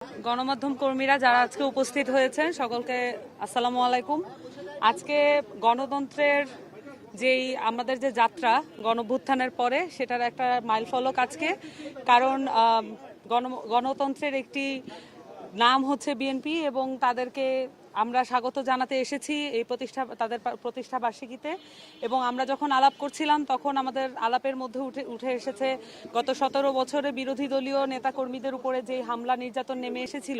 গণমাধ্যম কর্মীরা যারা আজকে উপস্থিত হয়েছেন সকলকে আসসালামু আলাইকুম। আজকে গণতন্ত্রের যেই আমাদের যে যাত্রা গণঅভ্যুত্থানের পরে সেটার একটা মাইলফলক আজকে, কারণ গণতন্ত্রের একটি নাম হচ্ছে বিএনপি এবং তাদেরকে আমরা স্বাগত জানাতে এসেছি এই তাদের প্রতিষ্ঠা বার্ষিকীতে। এবং আমরা যখন আলাপ করছিলাম তখন আমাদের আলাপের মধ্যে উঠে এসেছে গত 17 বছরে বিরোধী দলীয় নেতাকর্মীদের উপরে যে হামলা নির্যাতন নেমে এসেছিল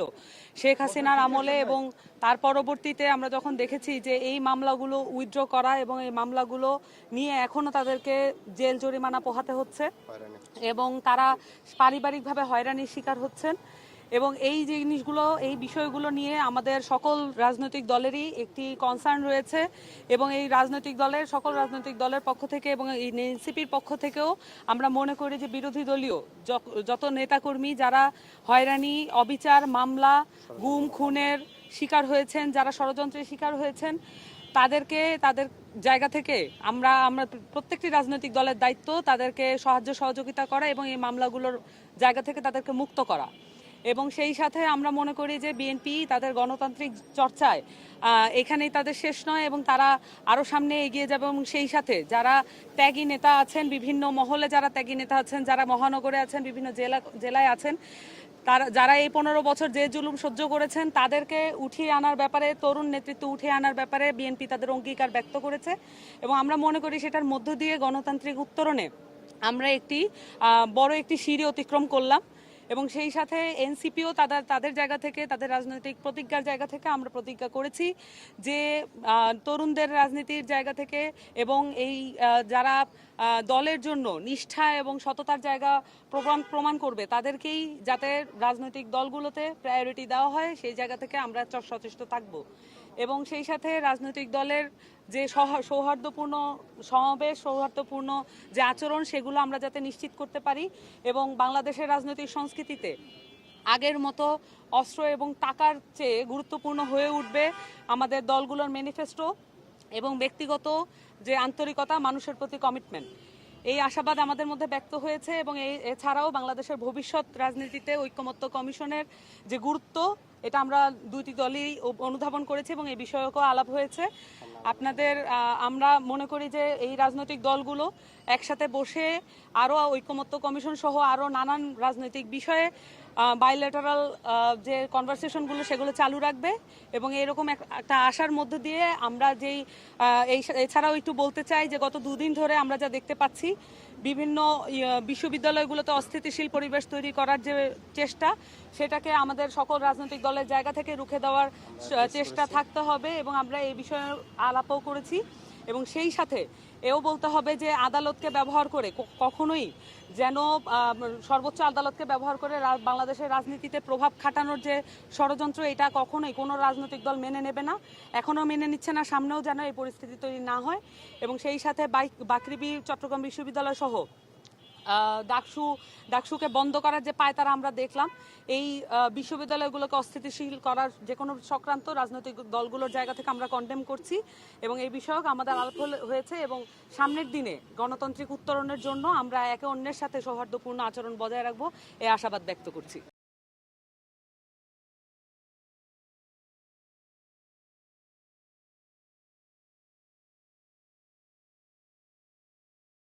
শেখ হাসিনার আমলে, এবং তার পরবর্তীতে আমরা যখন দেখেছি যে এই মামলাগুলো উইথড্র করা এবং এই মামলাগুলো নিয়ে এখনো তাদেরকে জেল জরিমানা পোহাতে হচ্ছে এবং তারা পারিবারিকভাবে হয়রানির শিকার হচ্ছেন। এবং এই জিনিসগুলো, এই বিষয়গুলো নিয়ে আমাদের সকল রাজনৈতিক দলেরই একটি কনসার্ন রয়েছে এবং এই সকল রাজনৈতিক দলের পক্ষ থেকে এবং এই এনসিপির পক্ষ থেকেও আমরা মনে করি যে বিরোধী দলীয় যত নেতাকর্মী যারা হয়রানি, অবিচার, মামলা, গুম খুনের শিকার হয়েছেন, যারা ষড়যন্ত্রের শিকার হয়েছেন, তাদেরকে তাদের জায়গা থেকে আমরা প্রত্যেকটি রাজনৈতিক দলের দায়িত্ব তাদেরকে সাহায্য সহযোগিতা করা এবং এই মামলাগুলোর জায়গা থেকে তাদেরকে মুক্ত করা। এবং সেই সাথে আমরা মনে করি যে বিএনপি তাদের গণতান্ত্রিক চর্চায় এখানেই তাদের শেষ নয় এবং তারা আরও সামনে এগিয়ে যাবে। এবং সেই সাথে যারা ত্যাগী নেতা আছেন, বিভিন্ন মহলে যারা ত্যাগী নেতা আছেন, যারা মহানগরে আছেন, বিভিন্ন জেলায় আছেন, যারা এই 15 বছর যে জুলুম সহ্য করেছেন তাদেরকে উঠিয়ে আনার ব্যাপারে, তরুণ নেতৃত্ব উঠিয়ে আনার ব্যাপারে বিএনপি তাদের অঙ্গীকার ব্যক্ত করেছে। এবং আমরা মনে করি সেটার মধ্য দিয়ে গণতান্ত্রিক উত্তরণে আমরা বড় একটি সিঁড়ি অতিক্রম করলাম। এবং সেই সাথে এনসিপিও তাদের জায়গা থেকে, তাদের রাজনৈতিক প্রতিজ্ঞার জায়গা থেকে আমরা প্রতিজ্ঞা করেছি যে তরুণদের রাজনীতির জায়গা থেকে এবং এই যারা দলের জন্য নিষ্ঠা এবং সততার জায়গা প্রমাণ করবে তাদেরকেই যাতে রাজনৈতিক দলগুলোতে প্রায়োরিটি দেওয়া হয়, সেই জায়গা থেকে আমরা সচেষ্ট থাকব। এবং সেই সাথে রাজনৈতিক দলের যে সৌহার্দ্যপূর্ণ সমাবেশ, সৌহার্দ্যপূর্ণ যে আচরণ, সেগুলো আমরা যাতে নিশ্চিত করতে পারি এবং বাংলাদেশের রাজনৈতিক সংস্কৃতিতে আগের মতো অস্ত্র এবং টাকার চেয়ে গুরুত্বপূর্ণ হয়ে উঠবে আমাদের দলগুলোর ম্যানিফেস্টো এবং ব্যক্তিগত যে আন্তরিকতা, মানুষের প্রতি কমিটমেন্ট। এই আশাবাদ আমাদের মধ্যে ব্যক্ত হয়েছে এবং এছাড়াও বাংলাদেশের ভবিষ্যৎ রাজনীতিতে ঐকমত্য কমিশনের যে গুরুত্ব, এটা আমরা দুইটি দলই অনুধাবন করেছি এবং এই বিষয়কেও আলাপ হয়েছে। আমরা মনে করি যে এই রাজনৈতিক দলগুলো একসাথে বসে আরও ঐকমত্য কমিশন সহ আরও নানান রাজনৈতিক বিষয়ে বাইলেটারাল যে কনভারসেশনগুলো সেগুলো চালু রাখবে। এবং এরকম একটা আশার মধ্যে দিয়ে আমরা এছাড়াও একটু বলতে চাই যে গত দুদিন ধরে আমরা যা দেখতে পাচ্ছি বিভিন্ন বিশ্ববিদ্যালয়গুলোতে অস্থিতিশীল পরিবেশ তৈরি করার যে চেষ্টা, সেটাকে আমাদের সকল রাজনৈতিক দলের জায়গা থেকে রুখে দেওয়ার চেষ্টা থাকতে হবে এবং আমরা এই বিষয়ে আলাপও করেছি। এবং সেই সাথে এও বলতে হবে যে আদালতকে ব্যবহার করে কখনোই যেন সর্বোচ্চ আদালতকে ব্যবহার করে বাংলাদেশের রাজনীতিতে প্রভাব খাটানোর যে ষড়যন্ত্র, এটা কখনোই কোনো রাজনৈতিক দল মেনে নেবে না, এখনও মেনে নিচ্ছে না, সামনেও যেন এই পরিস্থিতি তৈরি না হয়। এবং সেই সাথে বাকৃবি, চট্টগ্রাম বিশ্ববিদ্যালয় সহ ডাকসুকে বন্ধ করার যে পায়তারা আমরা দেখলাম, এই বিশ্ববিদ্যালয়গুলোকে অস্থিতিশীল করার যে কোনো চক্রান্ত রাজনৈতিক দলগুলোর জায়গা থেকে আমরা কন্ডেম করছি এবং এই বিষয়ক আমাদের আলাপ হয়েছে। এবং সামনের দিনে গণতান্ত্রিক উত্তরণের জন্য আমরা একে অন্যের সাথে সৌহার্দ্যপূর্ণ আচরণ বজায় রাখবো, এই আশাবাদ ব্যক্ত করছি।